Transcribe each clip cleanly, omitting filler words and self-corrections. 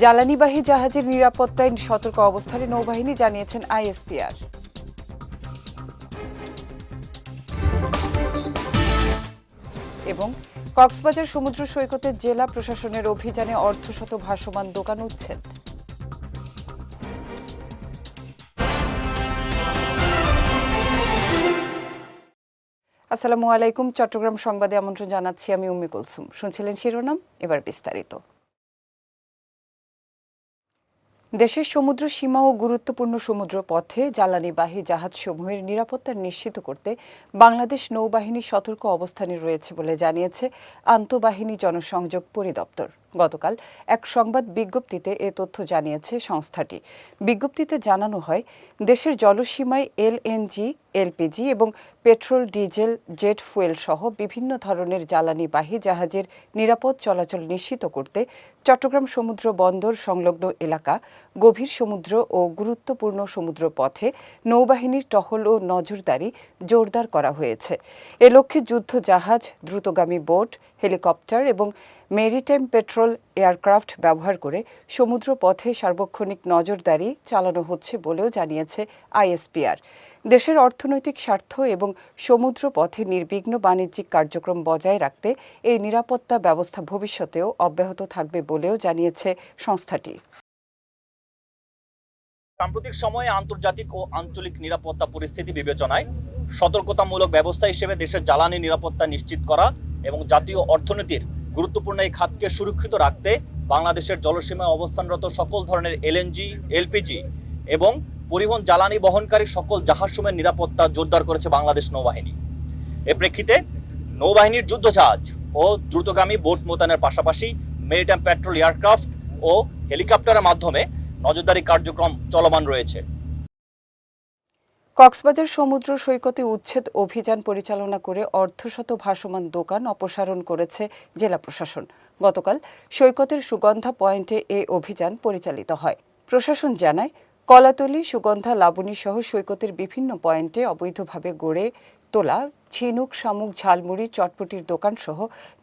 জ্বালানিবাহী জাহাজের নিরাপত্তায় সতর্ক অবস্থানে নৌবাহিনী জানিয়েছেন আইএসপিআর। এবং কক্সবাজার সমুদ্র সৈকতে জেলা প্রশাসনের অভিযানে অর্ধশত ভাসমান দোকান উচ্ছেদ। আসসালামু আলাইকুম। চট্টগ্রাম সংবাদে আমন্ত্রণ জানাচ্ছি আমি উম্মে কুলসুম। শুনছিলেন শিরোনাম, এবার বিস্তারিত। দেশের সমুদ্র সীমা ও গুরুত্বপূর্ণ সমুদ্র পথে জ্বালানিবাহী জাহাজসমূহের নিরাপত্তা নিশ্চিত করতে বাংলাদেশ নৌবাহিনী সতর্ক অবস্থানে রয়েছে বলে জানিয়েছে আন্তঃবাহিনী জনসংযোগ পরিদপ্তর। গতকাল এক সংবাদ বিজ্ঞপ্তিতে এ তথ্য জানিয়েছে সংস্থাটি। বিজ্ঞপ্তিতে জানানো হয়, দেশের জলসীমায় এলএনজি, এলপিজি এবং পেট্রোল, ডিজেল, জেট ফুয়েল সহ বিভিন্ন ধরনের জ্বালানিবাহী জাহাজের নিরাপদ চলাচল নিশ্চিত করতে চট্টগ্রাম সমুদ্র বন্দর সংলগ্ন এলাকা, গভীর সমুদ্র ও গুরুত্বপূর্ণ সমুদ্র পথে নৌবাহিনীর টহল ও নজরদারি জোরদার করা হয়েছে। এ লক্ষ্যে যুদ্ধ জাহাজ, দ্রুতগামী বোট, হেলিকপ্টার এবং মেরিটাইম পেট্রোল এয়ারক্রাফট ব্যবহার করে সমুদ্র পথে সার্বক্ষণিক নজরদারি চালানো হচ্ছে বলেও জানিয়েছে আইএসপিআর। দেশের অর্থনৈতিক স্বার্থ এবং সমুদ্র পথে নির্বিঘ্ন বাণিজ্যিক কার্যক্রম বজায় রাখতে এই নিরাপত্তা ব্যবস্থা ভবিষ্যতেও অব্যাহত থাকবে বলেও জানিয়েছে সংস্থাটি। সাম্প্রতিক সময়ে আন্তর্জাতিক ও আঞ্চলিক নিরাপত্তা পরিস্থিতি বিবেচনায় সতর্কতামূলক ব্যবস্থা হিসেবে দেশের জ্বালানি নিরাপত্তা নিশ্চিত করা এবং জাতীয় অর্থনীতির গুরুত্বপূর্ণ এই খাতকে সুরক্ষিত রাখতে বাংলাদেশের জলসীমায় অবস্থানরত সকল ধরনের এলএনজি, এলপিজি এবং পরিবহন জ্বালানি বহনকারী সকল জাহাজসমূহের নিরাপত্তা জোরদার করেছে বাংলাদেশ নৌবাহিনী। এ প্রেক্ষিতে নৌবাহিনীর যুদ্ধজাহাজ ও দ্রুতগামী বোট মোতায়েনের পাশাপাশি মেরিটাইম পেট্রোল এয়ারক্রাফট ও হেলিকপ্টারের মাধ্যমে নজরদারি কার্যক্রম চলমান রয়েছে। কক্সবাজার সমুদ্র সৈকতে উচ্ছেদ অভিযান পরিচালনা করে অর্ধশত ভাসমান দোকান অপসারণ করেছে জেলা প্রশাসন। গতকাল সৈকতের সুগন্ধা পয়েন্টে এ অভিযান পরিচালিত হয়। প্রশাসন জানায়, কলাতলী, সুগন্ধা, লাবণী সহ সৈকতের বিভিন্ন পয়েন্টে অবৈধভাবে গড়ে তোলা ঝিনুক, শামুক, ঝালমুড়ি, চটপটির দোকানসহ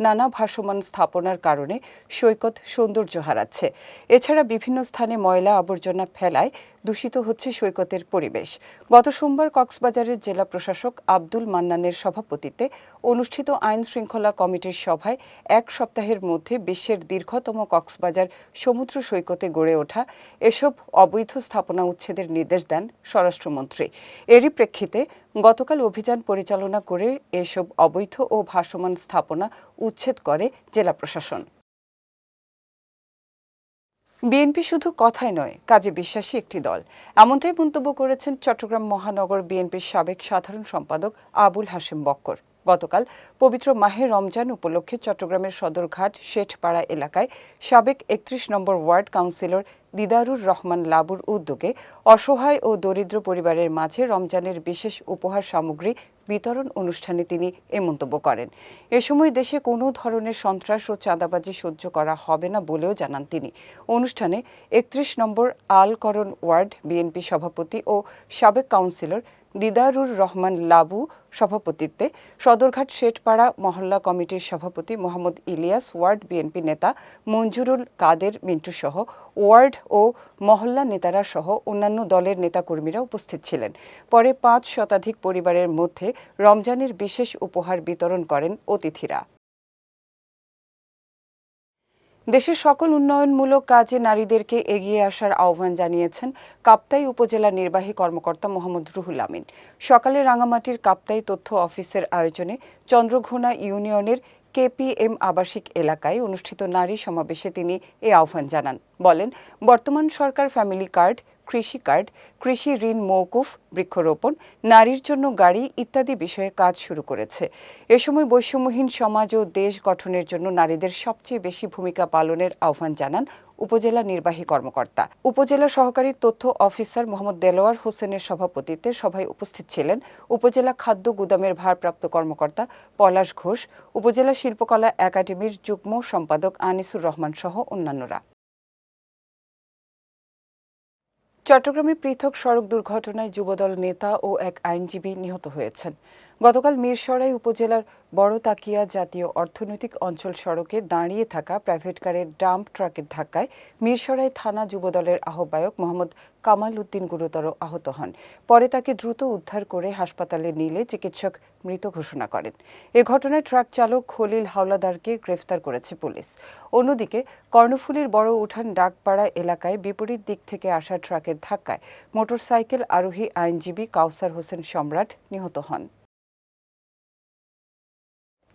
নানা ভাসমান স্থাপনার কারণে সৈকত সৌন্দর্য হারাচ্ছে। এছাড়া বিভিন্ন স্থানে ময়লা আবর্জনা ফেলায় দূষিত হচ্ছে সৈকতের পরিবেশ। গত সোমবার কক্সবাজারের জেলা প্রশাসক আব্দুল মান্নানের সভাপতিত্বে অনুষ্ঠিত আইন শৃঙ্খলা কমিটির সভায় এক সপ্তাহের মধ্যে বিশ্বের দীর্ঘতম কক্সবাজার সমুদ্র সৈকতে গড়ে ওঠা এসব অবৈধ স্থাপনা উচ্ছেদের নির্দেশ দেন স্বরাষ্ট্রমন্ত্রী। এরই প্রেক্ষিতে গতকাল অভিযান পরিচালনা করে এসব অবৈধ ও ভাসমান স্থাপনা উচ্ছেদ করে জেলা প্রশাসন। বিএনপি শুধু কথায় নয়, কাজে বিশ্বাসী একটি দল, এমনটাই মন্তব্য করেছেন চট্টগ্রাম মহানগর বিএনপির সাবেক সাধারণ সম্পাদক আবুল হাশেম বক্কর। গতকাল পবিত্র মাহে রমজান উপলক্ষে চট্টগ্রামের সদরঘাট শেঠপাড়া এলাকায় সাবেক ৩১ নম্বর ওয়ার্ড কাউন্সিলর দিদারুর রহমান লাবুর উদ্যোগে অসহায় ও দরিদ্র পরিবারের মাঝে রমজানের বিশেষ উপহার সামগ্রী বিতরণ অনুষ্ঠানে তিনি এ মন্তব্য করেন। এ সময় দেশে কোনো ধরনের সন্ত্রাস ও চাঁদাবাজি সহ্য করা হবে না বলেও জানান তিনি। অনুষ্ঠানে ৩১ নম্বর আলকরণ ওয়ার্ড বিএনপি সভাপতি ও সাবেক কাউন্সিলর দিদারুর রহমান লাবু সভাপতিত্বে সদরঘাট শেঠপাড়া মহল্লা কমিটির সভাপতি মোহাম্মদ ইলিয়াস, ওয়ার্ড বিএনপি নেতা মঞ্জুরুল কাদের মিন্টু সহ ওয়ার্ড ও মহল্লা নেতারা সহ অন্যান্য দলের নেতাকর্মীরা উপস্থিত ছিলেন। পরে ৫ শতাধিক পরিবারের মধ্যে রমজানের বিশেষ উপহার বিতরণ করেন অতিথিরা। দেশের সকল উন্নয়নমূলক কাজে নারীদেরকে এগিয়ে আসার আহ্বান জানিয়েছেন কাপ্তাই উপজেলা নির্বাহী কর্মকর্তা মোহাম্মদ রুহুল আমিন। সকালে রাঙামাটির কাপ্তাই তথ্য অফিসের আয়োজনে চন্দ্রঘোনা ইউনিয়নের কেপিএম আবাসিক এলাকায় অনুষ্ঠিত নারী সমাবেশে তিনি এ আহ্বান জানান। বলেন, বর্তমান সরকার ফ্যামিলি কার্ড, কৃষি কার্ড, কৃষি ঋণ মওকুফ, বৃক্ষরোপণ, নারীর জন্য গাড়ি ইত্যাদি বিষয়ে কাজ শুরু করেছে। এ সময় বৈষম্যহীন সমাজ ও দেশ গঠনের জন্য নারীদের সবচেয়ে বেশি ভূমিকা পালনের আহ্বান জানান উপজেলা নির্বাহী কর্মকর্তা। উপজেলা সহকারী তথ্য অফিসার মোহাম্মদ দেলোয়ার হোসেনের সভাপতিত্বে সভায় উপস্থিত ছিলেন উপজেলা খাদ্য গুদামের ভারপ্রাপ্ত কর্মকর্তা পলাশ ঘোষ, উপজেলা শিল্পকলা একাডেমির যুগ্ম সম্পাদক আনিসুর রহমান সহ অন্যান্যরা। চট্টগ্রামে পৃথক সড়ক দুর্ঘটনায় যুবদল নেতা ও এক আইনজীবী নিহত হয়েছেন। গতকাল মিরসরাই উপজেলার বড় তাকিয়া জাতীয় অর্থনৈতিক অঞ্চল সড়কে দাঁড়িয়ে থাকা প্রাইভেট কারের ডাম্প ট্রাকের ধাক্কায় মিরসরাই থানা যুবদলের আহ্বায়ক মোহাম্মদ কামাল উদ্দিন গুরুতর আহত হন। পরে তাকে দ্রুত উদ্ধার করে হাসপাতালে নিলে চিকিৎসক মৃত ঘোষণা করেন। এ ঘটনায় ট্রাক চালক খলিল হাওলাদারকে গ্রেফতার করেছে পুলিশ। অন্যদিকে কর্ণফুলীর বড় উঠান ডাকপাড়া এলাকায় বিপরীত দিক থেকে আসা ট্রাকের ধাক্কায় মোটরসাইকেল আরোহী আইনজীবী কাউসার হোসেন সম্রাট নিহত হন।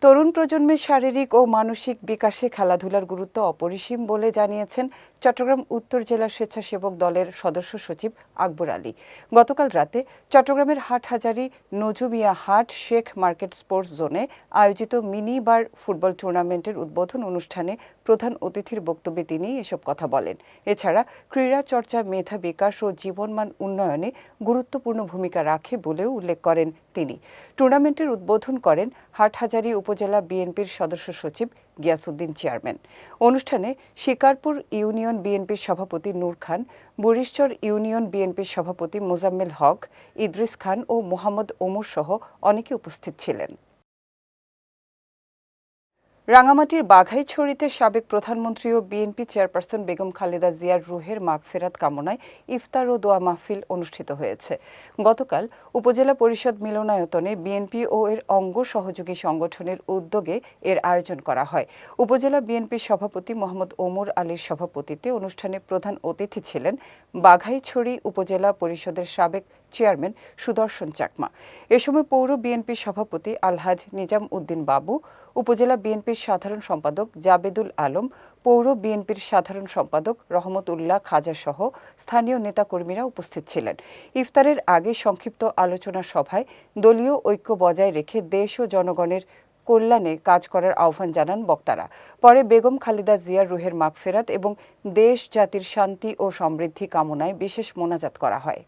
তরুণ প্রজন্মের শারীরিক ও মানসিক বিকাশে খেলাধুলার গুরুত্ব অপরিসীম বলে জানিয়েছেন চট্টগ্রাম উত্তর জেলা স্বেচ্ছাসেবক দলের সদস্য সচিব আকবর আলী। গতকাল রাতে চট্টগ্রামের হাটহাজারী নজুমিয়া হাট শেখ মার্কেট স্পোর্টস জোনে আয়োজিত মিনি বার ফুটবল টুর্নামেন্টের উদ্বোধন অনুষ্ঠানে প্রধান অতিথির বক্তব্যে তিনি এসব কথা বলেন। এছাড়া ক্রীড়া চর্চা, মেধা বিকাশ ও জীবনমান উন্নয়নে গুরুত্বপূর্ণ ভূমিকা রাখে বলেও উল্লেখ করেন তিনি। টুর্নামেন্টের উদ্বোধন করেন হাটহাজারী উপজেলা বিএনপির সদস্য সচিব গিয়াসউদ্দিন চেয়ারম্যান। অনুষ্ঠানে শিকারপুর ইউনিয়ন বিএনপির সভাপতি নূর খান, বরিশচর ইউনিয়ন বিএনপির সভাপতি মোজাম্মেল হক, ইদ্রিস খান ও মোহাম্মদ ওমর সহ অনেকে উপস্থিত ছিলেন। রাঙামাটির বাঘাইছড়িতে সাবেক প্রধানমন্ত্রী ও বিএনপি চেয়ারপারসন বেগম খালেদা জিয়ার রুহের মাগফিরাত কামনায় ইফতার ও দোয়া মাহফিল অনুষ্ঠিত হয়েছে। গতকাল উপজেলা পরিষদ মিলনায়তনে বিএনপি ও এর অঙ্গ সহযোগী সংগঠনের উদ্যোগে এর আয়োজন করা হয়। উপজেলা বিএনপির সভাপতি মোহাম্মদ ওমর আলীর সভাপতিত্বে অনুষ্ঠানে প্রধান অতিথি ছিলেন বাঘাইছড়ি উপজেলা পরিষদের সাবেক চেয়ারম্যান সুদর্শন চাকমা। এ সময় পৌর বিএনপির সভাপতি আলহাজ নিজাম উদ্দিন বাবু, উপজেলা বিএনপির সাধারণ সম্পাদক জাবেদুল আলম, পৌর বিএনপির সাধারণ সম্পাদক রহমত উল্লাহ খাজা সহ স্থানীয় নেতাকর্মীরা উপস্থিত ছিলেন। ইফতারের আগে সংক্ষিপ্ত আলোচনা সভায় দলীয় ঐক্য বজায় রেখে দেশ ও জনগণের কল্যাণে কাজ করার আহ্বান জানান বক্তারা। পরে বেগম খালেদা জিয়ার রুহের মাগফিরাত এবং দেশ জাতির শান্তি ও সমৃদ্ধি কামনায় বিশেষ মোনাজাত করা হয়।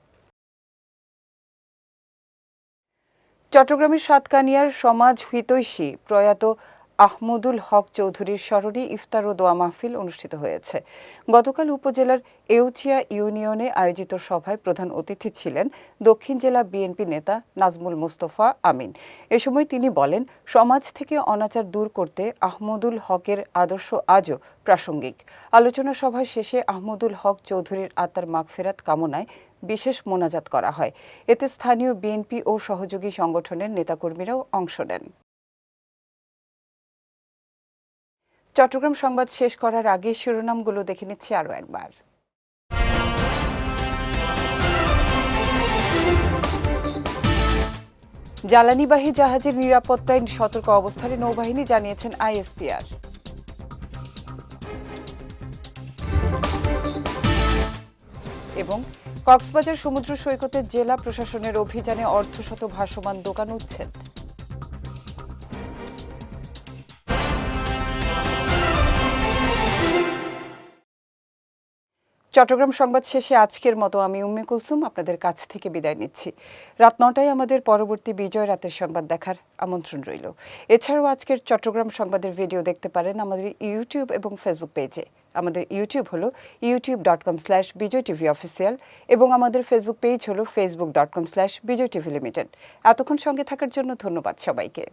চট্টগ্রামের সাতকানিয়ার সমাজ হিতৈষী প্রয়াত আহমদুল হক চৌধুরীর স্মরণে ইফতার ও দোয়া মাহফিল অনুষ্ঠিত হয়েছে। গতকাল উপজেলার এউচিয়া ইউনিয়নে আয়োজিত সভায় প্রধান অতিথি ছিলেন দক্ষিণ জেলা বিএনপি নেতা নাজমুল মুস্তফা আমিন। এ সময় তিনি বলেন, সমাজ থেকে অনাচার দূর করতে আহমদুল হকের আদর্শ আজও প্রাসঙ্গিক। আলোচনা সভা শেষে আহমদুল হক চৌধুরীর আত্মার মাগফিরাত কামনায় বিশেষ মোনাজাত করা হয়। এতে স্থানীয় বিএনপি ও সহযোগী সংগঠনের নেতাকর্মীরাও অংশ নেন। চট্টগ্রাম সংবাদ শেষ করার আগে শিরোনামগুলো দেখে নিচ্ছি আরও একবার। জ্বালানিবাহী জাহাজের নিরাপত্তায় সতর্ক অবস্থানে নৌবাহিনী, জানিয়েছেন আইএসপিআর। এবং কক্সবাজার সমুদ্র সৈকতে জেলা প্রশাসনের অভিযানে অর্ধশত ভাসমান দোকান উচ্ছেদ। চট্টগ্রাম সংবাদ শেষে আজকের মতো আমি উম্মে কুলসুম আপনাদের কাছ থেকে বিদায় নিচ্ছি। রাত 9টায় আমাদের পরবর্তী বিজয় রাতের সংবাদ দেখার আমন্ত্রণ রইল। এছাড়াও আজকের চট্টগ্রাম সংবাদের ভিডিও দেখতে পারেন আমাদের ইউটিউব এবং ফেসবুক পেজে। আমাদের ইউটিউব হলো youtube.com/BijayTVOfficial এবং আমাদের ফেসবুক পেজ হলো facebook.com/BijayTVLimited। এতক্ষণ সঙ্গে থাকার জন্য ধন্যবাদ সবাইকে।